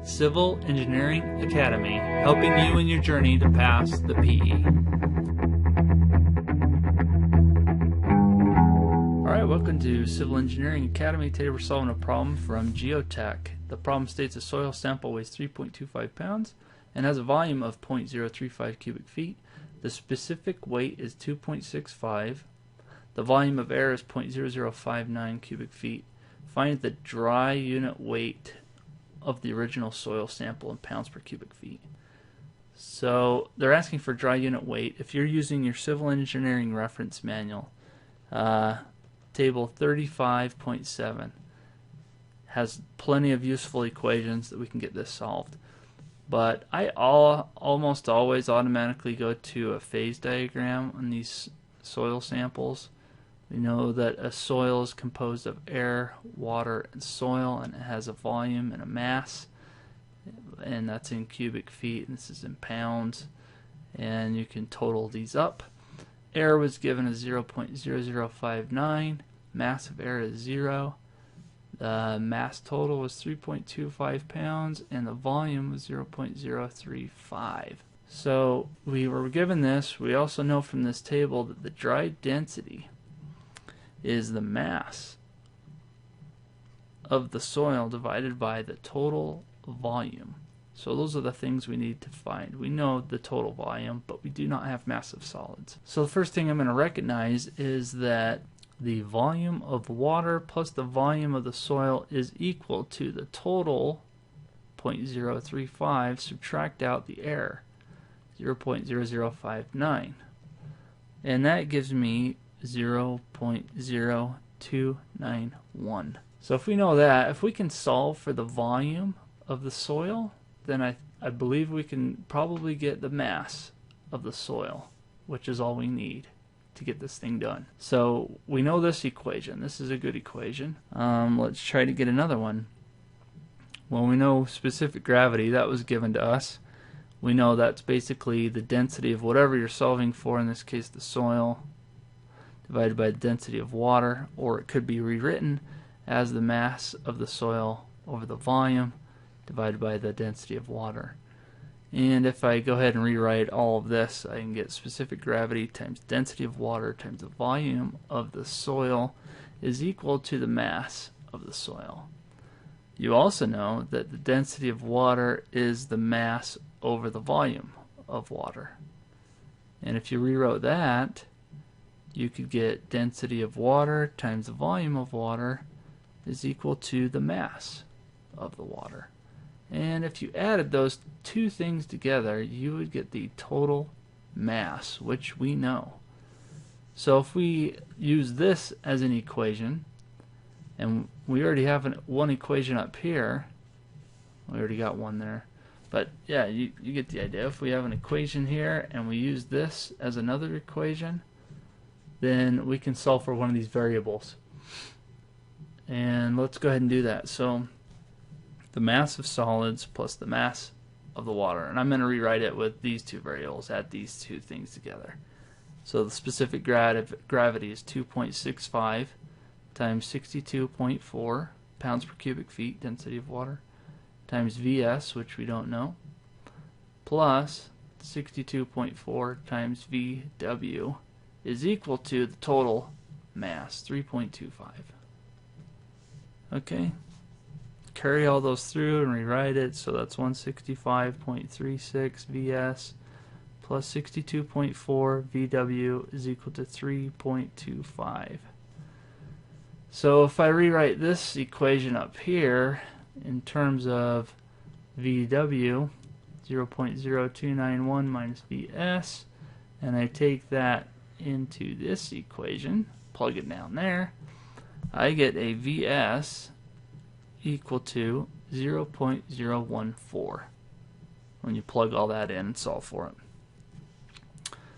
Civil Engineering Academy, helping you in your journey to pass the PE. Alright, welcome to Civil Engineering Academy. Today we're solving a problem from Geotech. The problem states a soil sample weighs 3.25 pounds and has a volume of 0.035 cubic feet. The specific weight is 2.65. The volume of air is 0.0059 cubic feet. Find the dry unit weight of the original soil sample in pounds per cubic feet. So they're asking for dry unit weight. If you're using your civil engineering reference manual, table 35.7 has plenty of useful equations that we can get this solved. But I almost always automatically go to a phase diagram on these soil samples. We know that a soil is composed of air, water, and soil, and it has a volume and a mass, and that's in cubic feet, and this is in pounds, and you can total these up. Air was given as 0.0059, mass of air is 0, the mass total was 3.25 pounds, and the volume was 0.035. So we were given this. We also know from this table that the dry density is the mass of the soil divided by the total volume. So those are the things we need to find. We know the total volume, but we do not have massive solids. So the first thing I'm going to recognize is that the volume of water plus the volume of the soil is equal to the total 0.035, subtract out the air, 0.0059. And that gives me 0.0291. So if we know that, if we can solve for the volume of the soil, then I believe we can probably get the mass of the soil, which is all we need to get this thing done. So we know this equation. This is a good equation. Let's try to get another one. Well, we know specific gravity, that was given to us. We know that's basically the density of whatever you're solving for, in this case the soil, divided by the density of water, or it could be rewritten as the mass of the soil over the volume divided by the density of water. And if I go ahead and rewrite all of this, I can get specific gravity times density of water times the volume of the soil is equal to the mass of the soil. You also know that the density of water is the mass over the volume of water. And if you rewrote that, you could get density of water times the volume of water is equal to the mass of the water. And if you added those two things together, you would get the total mass, which we know. So if we use this as an equation, and we already have one equation up here, we already got one there, but yeah, you get the idea. If we have an equation here and we use this as another equation, then we can solve for one of these variables. And let's go ahead and do that. So the mass of solids plus the mass of the water, and I'm going to rewrite it with these two variables, add these two things together. So the specific gravity is 2.65 times 62.4 pounds per cubic feet, density of water, times Vs, which we don't know, plus 62.4 times Vw is equal to the total mass, 3.25. Okay, carry all those through and rewrite it. So that's 165.36 Vs plus 62.4 Vw is equal to 3.25. So if I rewrite this equation up here in terms of Vw, 0.0291 minus Vs, and I take that into this equation, plug it down there, I get a Vs equal to 0.014 when you plug all that in and solve for it.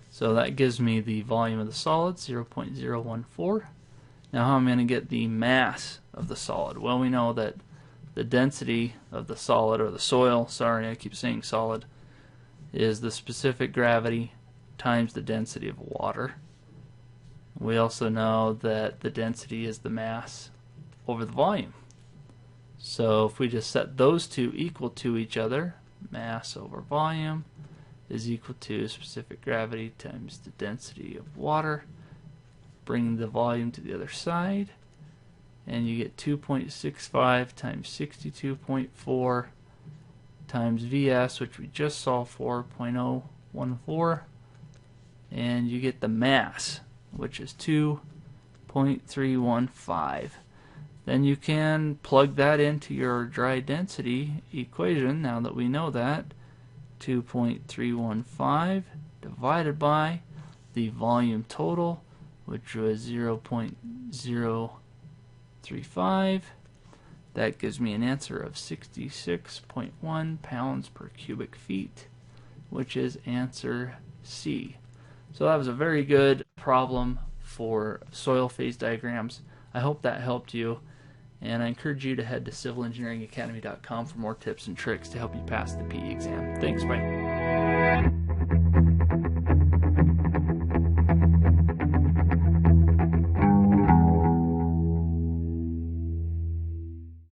So that gives me the volume of the solid, 0.014. Now how am I going to get the mass of the solid? Well, we know that the density of the solid, or the soil, sorry, I keep saying solid, is the specific gravity times the density of water. We also know that the density is the mass over the volume. So if we just set those two equal to each other, mass over volume is equal to specific gravity times the density of water, bring the volume to the other side, and you get 2.65 times 62.4 times Vs, which we just saw, 4.014, and you get the mass, which is 2.315. Then you can plug that into your dry density equation, now that we know that. 2.315 divided by the volume total, which was 0.035. That gives me an answer of 66.1 pounds per cubic feet, which is answer C. So that was a very good problem for soil phase diagrams. I hope that helped you, and I encourage you to head to civilengineeringacademy.com for more tips and tricks to help you pass the PE exam. Thanks, bye.